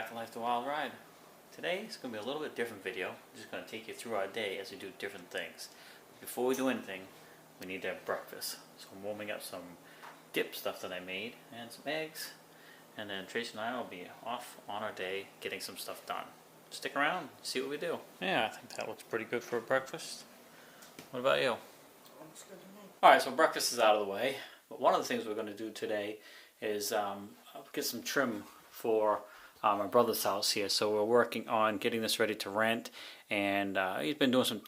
back to Life the Wild Ride. Today it's going to be a little bit different video. I'm just going to take you through our day as we do different things. Before we do anything, we need to have breakfast. So I'm warming up some dip stuff that I made and some eggs. And then Tracy and I will be off on our day getting some stuff done. Stick around, see what we do. Yeah, I think that looks pretty good for a breakfast. What about you? Looks good to me. Alright, so breakfast is out of the way. But one of the things we're going to do today is get some trim for my brother's house here. So we're working on getting this ready to rent, and he's been doing some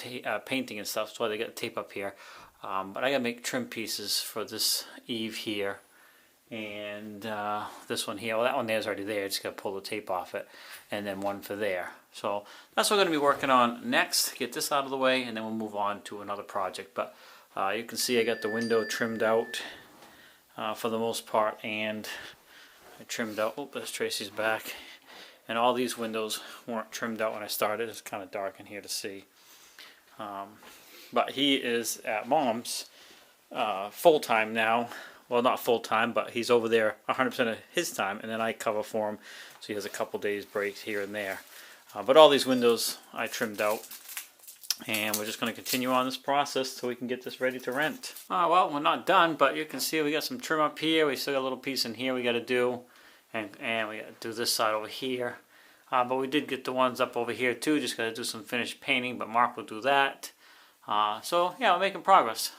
painting and stuff, so they got tape up here. But I gotta make trim pieces for this eave here, and this one here. Well, that one there is already there. Just gotta pull the tape off it, and then one for there. So that's what we're gonna be working on next. Get this out of the way, and then we'll move on to another project. But you can see I got the window trimmed out for the most part, and I trimmed out. Oh, there's Tracy's back. And all these windows weren't trimmed out when I started. It's kind of dark in here to see. But he is at Mom's full-time now. Well, not full-time, but he's over there 100% of his time, and then I cover for him, so he has a couple days break here and there. But all these windows I trimmed out, and we're just going to continue on this process so we can get this ready to rent. Well, we're not done, but you can see we got some trim up here. We still got a little piece in here we got to do. And we got to do this side over here. But we did get the ones up over here too. Just got to do some finished painting, but Mark will do that. So yeah, we're making progress.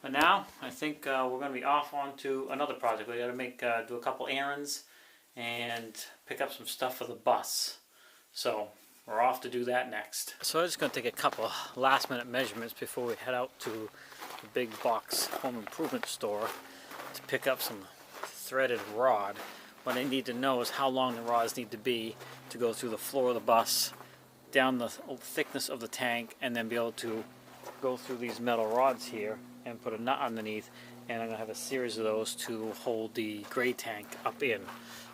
But now I think we're going to be off on to another project. We got to do a couple errands and pick up some stuff for the bus. So we're off to do that next. So I'm just going to take a couple last minute measurements before we head out to the big box home improvement store to pick up some threaded rod. What I need to know is how long the rods need to be to go through the floor of the bus, down the thickness of the tank, and then be able to go through these metal rods here and put a nut underneath. And I'm going to have a series of those to hold the gray tank up in.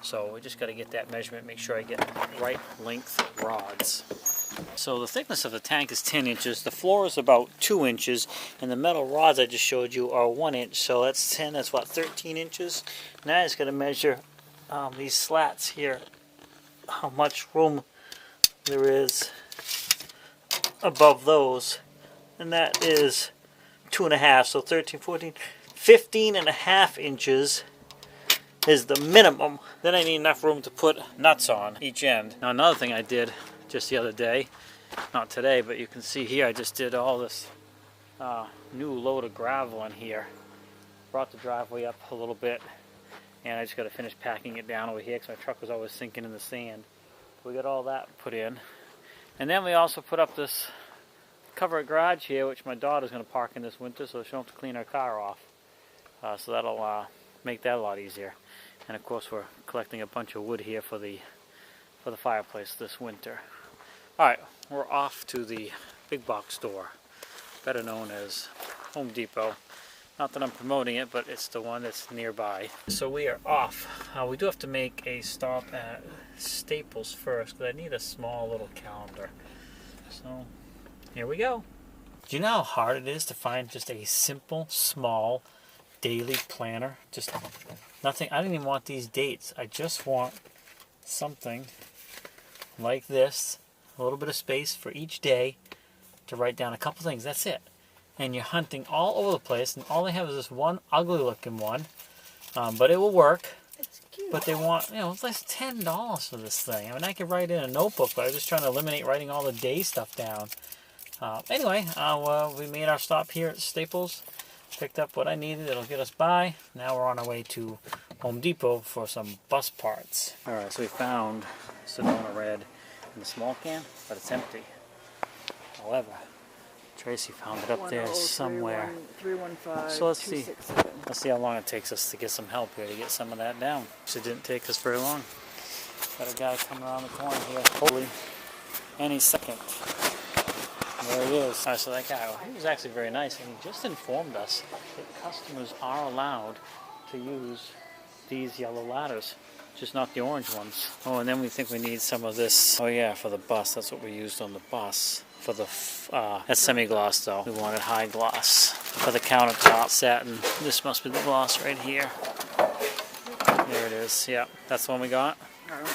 So we just got to get that measurement, make sure I get the right length rods. So the thickness of the tank is 10 inches, the floor is about 2 inches, and the metal rods I just showed you are 1 inch. So that's 10, that's what, 13 inches? Now I just got to measure these slats here, how much room there is above those, and that is 2.5, so 13, 14, 15.5 inches is the minimum. Then I need enough room to put nuts on each end. Now another thing I did just the other day, not today, but you can see here I just did all this new load of gravel in here. Brought the driveway up a little bit, and I just got to finish packing it down over here because my truck was always sinking in the sand. We got all that put in. And then we also put up this covered garage here, which my daughter's going to park in this winter, so she won't have to clean her car off. So that'll make that a lot easier. And of course we're collecting a bunch of wood here for the fireplace this winter. Alright, we're off to the big box store, better known as Home Depot. Not that I'm promoting it, but it's the one that's nearby. So we are off. We do have to make a stop at Staples first, because I need a small little calendar. So here we go. Do you know how hard it is to find just a simple, small, daily planner? Just nothing. I don't even want these dates. I just want something like this. A little bit of space for each day to write down a couple things. That's it. And you're hunting all over the place, and all they have is this one ugly looking one, but it will work. It's cute. But they want, it's like $10 for this thing. I mean, I could write in a notebook, but I was just trying to eliminate writing all the day stuff down. Anyway, we made our stop here at Staples, picked up what I needed. It'll get us by. Now we're on our way to Home Depot for some bus parts. All right, so we found Sedona Red in the small can, but it's empty. However, Tracy found it up there somewhere. 315, so let's see. 267. Let's see how long it takes us to get some help here to get some of that down. So it didn't take us very long. Got a guy coming around the corner here, hopefully any second. There he is. All right, so that guy, he was actually very nice, and he just informed us that customers are allowed to use these yellow ladders, just not the orange ones. Oh, and then we think we need some of this. Oh yeah, for the bus. That's what we used on the bus. For the that's semi-gloss though. We wanted high gloss. For the countertop, satin. This must be the gloss right here. There it is. Yeah, that's the one we got. I don't know.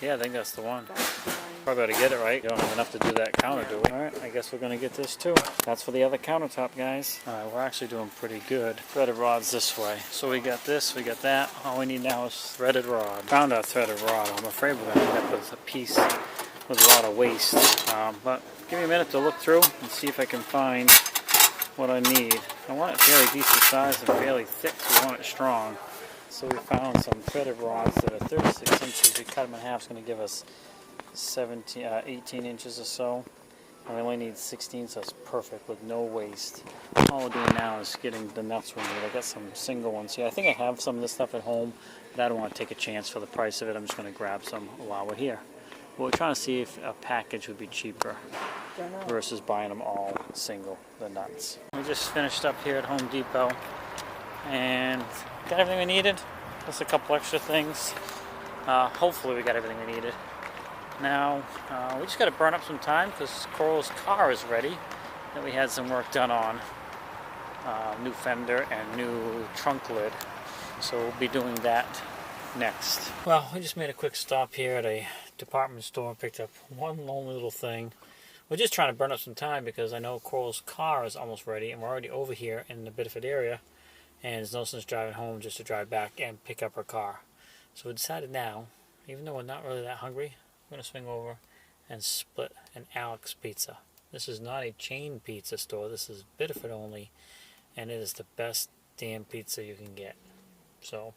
Yeah, I think that's the one. That's fine. Probably ought to get it right. You don't have enough to do that counter, do we? Alright, I guess we're gonna get this too. That's for the other countertop, guys. Alright, we're actually doing pretty good. Threaded rods this way. So we got this, we got that. All we need now is threaded rod. Found our threaded rod. I'm afraid we're gonna end up with a piece with a lot of waste. But give me a minute to look through and see if I can find what I need. I want it fairly decent size and fairly thick, so we want it strong. So we found some threaded rods that are 36 inches. We cut them in half. It's going to give us 18 inches or so. And we only need 16, so it's perfect with no waste. All we're doing now is getting the nuts we need. I got some single ones here. I think I have some of this stuff at home, but I don't want to take a chance for the price of it. I'm just going to grab some while we're here. But we're trying to see if a package would be cheaper Don't know. versus buying them all single, the nuts. We just finished up here at Home Depot and got everything we needed. Just a couple extra things. Hopefully we got everything we needed. Now, we just got to burn up some time because Coral's car is ready that we had some work done on. New fender and new trunk lid. So we'll be doing that next. Well, we just made a quick stop here at a department store, picked up one lonely little thing. We're just trying to burn up some time because I know Coral's car is almost ready and we're already over here in the Biddeford area, and there's no sense driving home just to drive back and pick up her car. So we decided now, even though we're not really that hungry, we're going to swing over and split an Alex pizza. This is not a chain pizza store, this is Biddeford only, and it is the best damn pizza you can get. So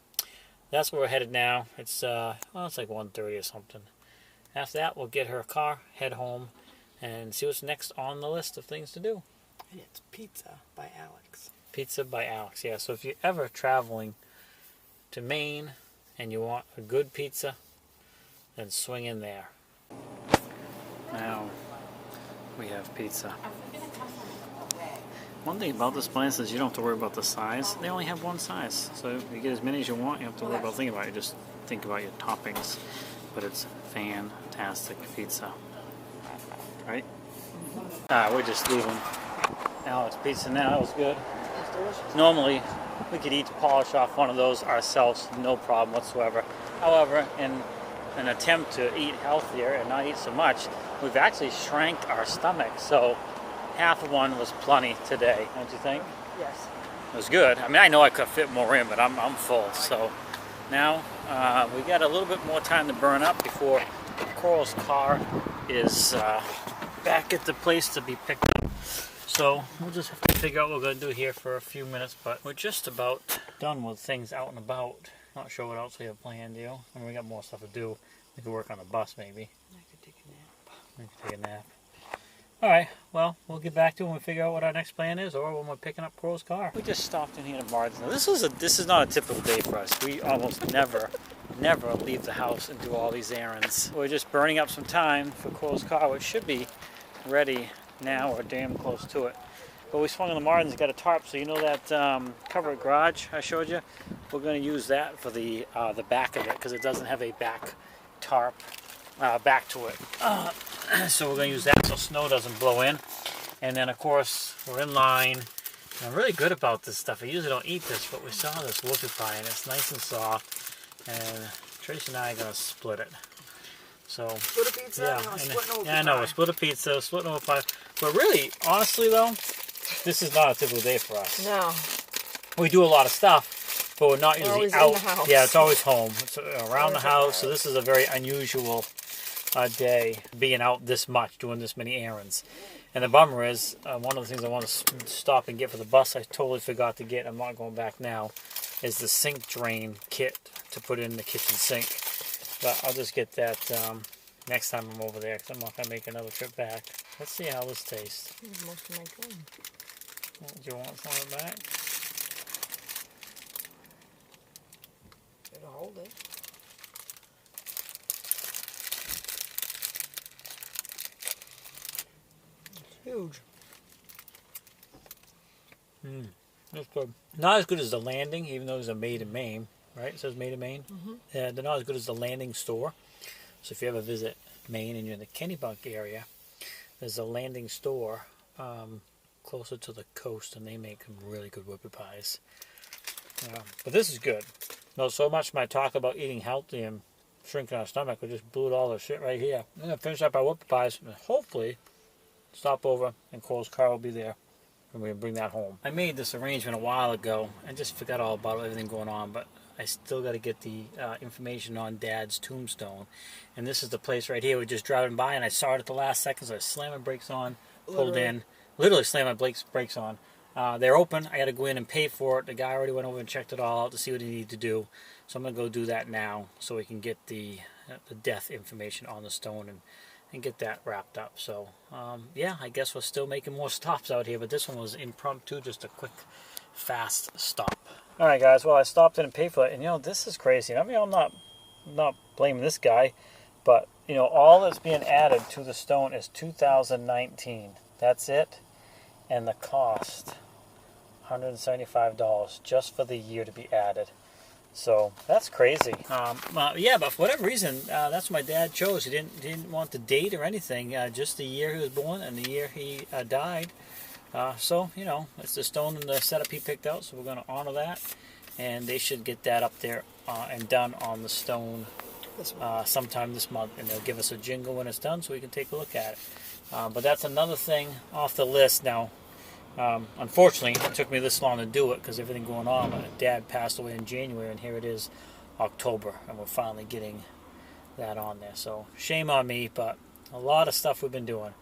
that's where we're headed now. It's it's like 1:30 or something. After that, we'll get her car, head home, and see what's next on the list of things to do. And it's Pizza by Alex. Pizza by Alex, yeah. So if you're ever traveling to Maine and you want a good pizza, then swing in there. Now we have pizza. One thing about this place is you don't have to worry about the size. They only have one size. So if you get as many as you want, you don't have to worry about thinking about it. You just think about your toppings. But it's fantastic pizza. Right? We're just leaving Alex Pizza now. That was good. It's delicious. Normally, we could eat to polish off one of those ourselves, no problem whatsoever. However, in an attempt to eat healthier and not eat so much, we've actually shrank our stomach. So half of one was plenty today, don't you think? Yes. It was good. I mean, I know I could fit more in, but I'm full. So now we got a little bit more time to burn up before Coral's car is back at the place to be picked up. So we'll just have to figure out what we're going to do here for a few minutes, but we're just about done with things out and about. Not sure what else we have planned, you know. I mean, we got more stuff to do. We could work on the bus, maybe. I could take a nap. We could take a nap. Alright, well, we'll get back to it when we figure out what our next plan is, or when we're picking up Coral's car. We just stopped in here to Martin's. Now, this is not a typical day for us. We almost never leave the house and do all these errands. We're just burning up some time for Coral's car, which should be ready now or damn close to it. But we swung on the Martins, got a tarp, so you know that covered garage I showed you? We're going to use that for the back of it, because it doesn't have a back tarp back to it. So we're going to use that so snow doesn't blow in. And then, of course, we're in line. And I'm really good about this stuff. I usually don't eat this, but we saw this whoopie pie, and it's nice and soft. And Tracy and I are going to split it. So, Split a pizza? yeah, No, splitting over I know, we're split a pizza, splitting over pie. But really, honestly though, this is not a typical day for us. No. We do a lot of stuff, but we're not We're usually always in out. the house. Yeah, it's always home. It's around the Always house, so outside. this is a very unusual day, being out this much, doing this many errands. And the bummer is, one of the things I want to stop and get for the bus, I totally forgot to get, I'm not going back now, is the sink drain kit to put in the kitchen sink. But I'll just get that next time I'm over there, because I'm not going to make another trip back. Let's see how this tastes. Here's most of my food. Do you want some of it back? It'll hold it. It's huge. That's good. Not as good as the Landing, even though it's a made in Maine, right? It says made in Maine. Yeah, they're not as good as the Landing store. So if you ever visit Maine and you're in the Kennebunk area, there's a Landing store closer to the coast, and they make really good whoopie pies. But this is good. No, so much my talk about eating healthy and shrinking our stomach. We just blew it all the shit right here. I'm gonna finish up our whoopie pies and hopefully stop over and Coral's car will be there and we can bring that home. I made this arrangement a while ago and just forgot all about everything going on, but I still got to get the information on Dad's tombstone. And this is the place right here. We're just driving by and I saw it at the last second, so I slammed my brakes on, pulled in, literally slammed my brakes on. They're open. I got to go in and pay for it. The guy already went over and checked it all out to see what he needed to do. So I'm going to go do that now so we can get the death information on the stone and get that wrapped up. So, yeah, I guess we're still making more stops out here, but this one was impromptu, just a quick, fast stop. All right, guys, well, I stopped in and paid for it, and, you know, this is crazy. I mean, I'm not blaming this guy, but, you know, all that's being added to the stone is 2019. That's it, and the cost, $175 just for the year to be added. So that's crazy. Yeah, but for whatever reason, that's what my dad chose. He didn't want the date or anything, just the year he was born and the year he died. So, you know, it's the stone and the setup he picked out, so we're going to honor that. And they should get that up there and done on the stone sometime this month. And they'll give us a jingle when it's done so we can take a look at it. But that's another thing off the list now. Unfortunately, it took me this long to do it because everything going on. My dad passed away in January, and here it is October, and we're finally getting that on there. So shame on me, but a lot of stuff we've been doing.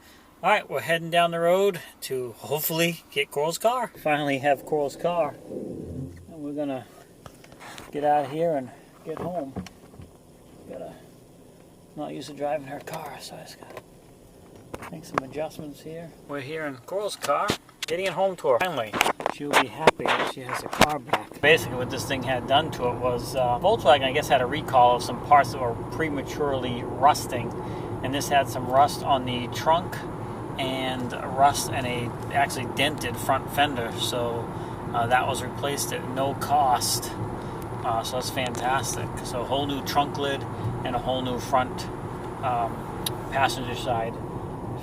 All right, we're heading down the road to hopefully get Coral's car. Finally have Coral's car, and we're gonna get out of here and get home. Gotta not used to driving her car, so I just gotta make some adjustments here. We're here in Coral's car. Getting it home to her. Finally, she'll be happy that she has her car back. Basically, what this thing had done to it was Volkswagen, I guess, had a recall of some parts that were prematurely rusting, and this had some rust on the trunk and rust and a actually dented front fender. So that was replaced at no cost. So that's fantastic. So a whole new trunk lid and a whole new front passenger side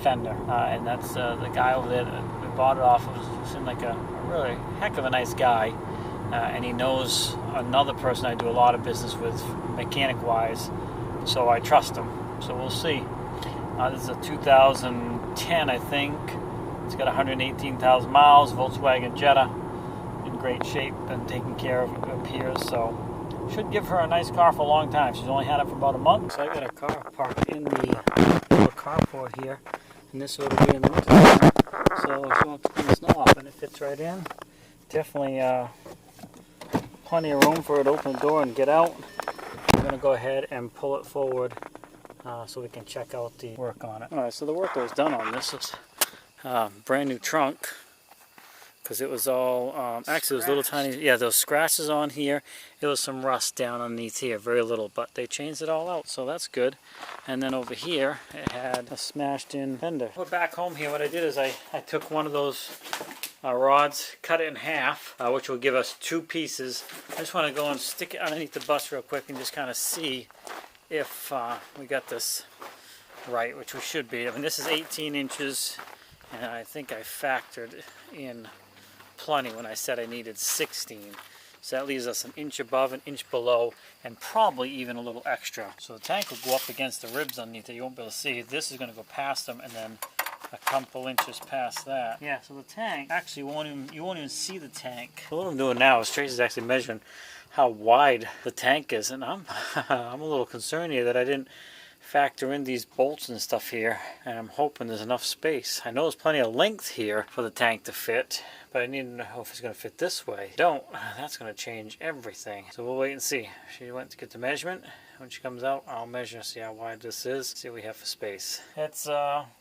fender, and that's the guy over there that we bought it off of. Seemed like a really heck of a nice guy, and he knows another person I do a lot of business with mechanic wise, so I trust him. So we'll see. This is a 2010, I think. It's got 118,000 miles, Volkswagen Jetta, in great shape and taken care of, it appears. So should give her a nice car for a long time. She's only had it for about a month. So I got a car parked in the little carport here. And this will be in the winter time, so she won't clean the snow off, and it fits right in. Definitely plenty of room for it to open the door and get out. I'm going to go ahead and pull it forward so we can check out the work on it. Alright, so the work that was done on this was brand new trunk, because it was all, actually it was little tiny, yeah, those scratches on here. It was some rust down underneath here, very little, but they changed it all out, so that's good. And then over here, it had a smashed in fender. We're back home here. What I did is I took one of those rods, cut it in half, which will give us two pieces. I just want to go and stick it underneath the bus real quick and just kind of see if we got this right, which we should be. I mean, this is 18 inches, and I think I factored in plenty when I said I needed 16. So that leaves us an inch above, an inch below, and probably even a little extra. So the tank will go up against the ribs underneath it. You won't be able to see. This is going to go past them, and then a couple inches past that. Yeah, so the tank actually you won't even see the tank. So what I'm doing now is Tracy's actually measuring how wide the tank is, and I'm I'm a little concerned here that I didn't factor in these bolts and stuff here, and I'm hoping there's enough space. I know there's plenty of length here for the tank to fit, but I need to know if it's going to fit this way. Don't. That's going to change everything. So we'll wait and see. She went to get the measurement. When she comes out, I'll measure, see how wide this is, see what we have for space. It's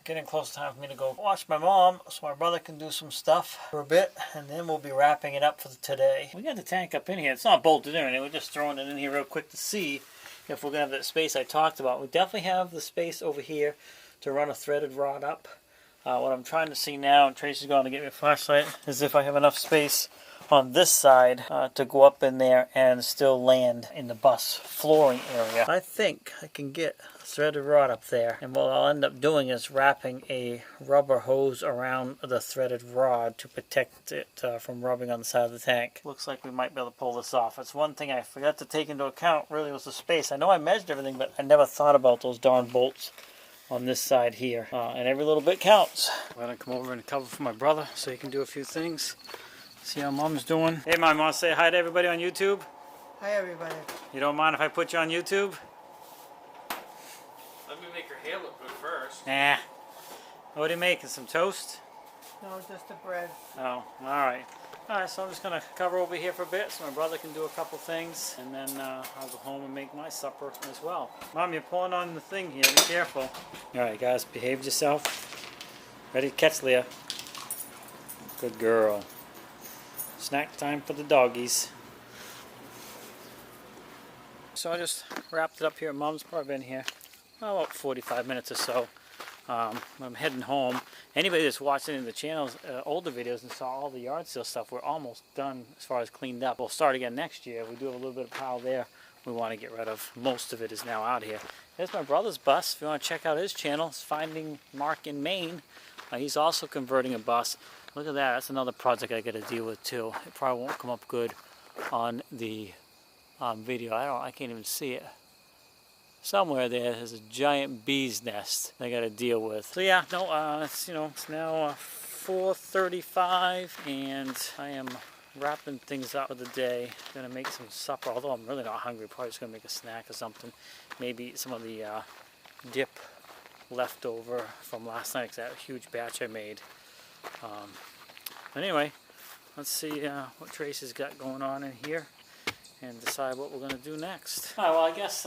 getting close to time for me to go watch my mom so my brother can do some stuff for a bit, and then we'll be wrapping it up for today. We got the tank up in here. It's not bolted in, we're just throwing it in here real quick to see if we're going to have that space I talked about. We definitely have the space over here to run a threaded rod up. What I'm trying to see now, and Tracy's going to get me a flashlight, is if I have enough space on this side to go up in there and still land in the bus flooring area. I think I can get a threaded rod up there, and what I'll end up doing is wrapping a rubber hose around the threaded rod to protect it from rubbing on the side of the tank. Looks like we might be able to pull this off. It's one thing I forgot to take into account really was the space. I know I measured everything, but I never thought about those darn bolts on this side here, and every little bit counts. I'm gonna come over and cover for my brother so he can do a few things. See how Mom's doing. Hey Mom, want to say hi to everybody on YouTube? Hi, everybody. You don't mind if I put you on YouTube? Let me make your hair look good first. Nah. What are you making, some toast? No, just the bread. Oh, alright. Alright, so I'm just gonna cover over here for a bit so my brother can do a couple things, and then I'll go home and make my supper as well. Mom, you're pulling on the thing here, be careful. Alright guys, behave yourself. Ready to catch Leah. Good girl. Snack time for the doggies. So I just wrapped it up here at Mom's. Probably been here about 45 minutes or so. I'm heading home. Anybody that's watched any of the channel's older videos and saw all the yard sale stuff, we're almost done as far as cleaned up. We'll start again next year. We do have a little bit of pile there we want to get rid of. Most of it is now out here. There's my brother's bus. If you want to check out his channel, it's Finding Mark in Maine. He's also converting a bus. Look at that. That's another project I got to deal with too. It probably won't come up good on the video. I can't even see it. Somewhere there's a giant bee's nest I got to deal with. So yeah, no, it's it's now 4:35, and I am wrapping things up for the day. Gonna make some supper. Although I'm really not hungry, probably just gonna make a snack or something. Maybe eat some of the dip left over from last night, 'cause that huge batch I made. But anyway, let's see what Tracy's got going on in here, and decide what we're gonna do next. All right, well, I guess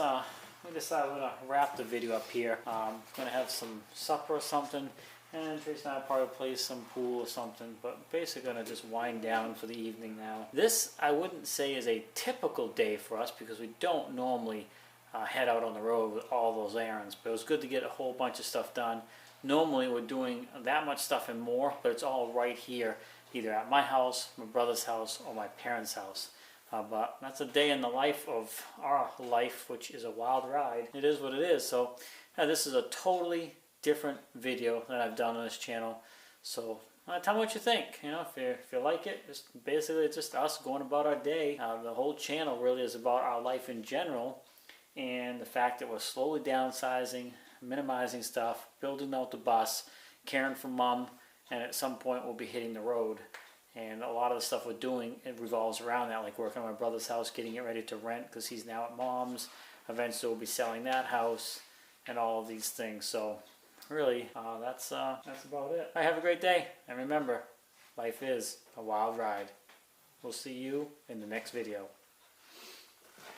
we decided we're going to wrap the video up here. Going to have some supper or something, and Tracy and I probably play some pool or something, but basically going to just wind down for the evening now. This, I wouldn't say, is a typical day for us because we don't normally head out on the road with all those errands, but it was good to get a whole bunch of stuff done. Normally we're doing that much stuff and more, but it's all right here, either at my house, my brother's house, or my parents' house. But that's a day in the life of our life, which is a wild ride. It is what it is. So this is a totally different video that I've done on this channel. So tell me what you think. If you like it, basically it's just us going about our day. The whole channel really is about our life in general, and the fact that we're slowly downsizing, minimizing stuff, building out the bus, caring for Mom, and at some point we'll be hitting the road. And a lot of the stuff we're doing, it revolves around that, like working on my brother's house, getting it ready to rent because he's now at Mom's. Eventually we'll be selling that house and all of these things. So really, that's about it. All right, have a great day. And remember, life is a wild ride. We'll see you in the next video.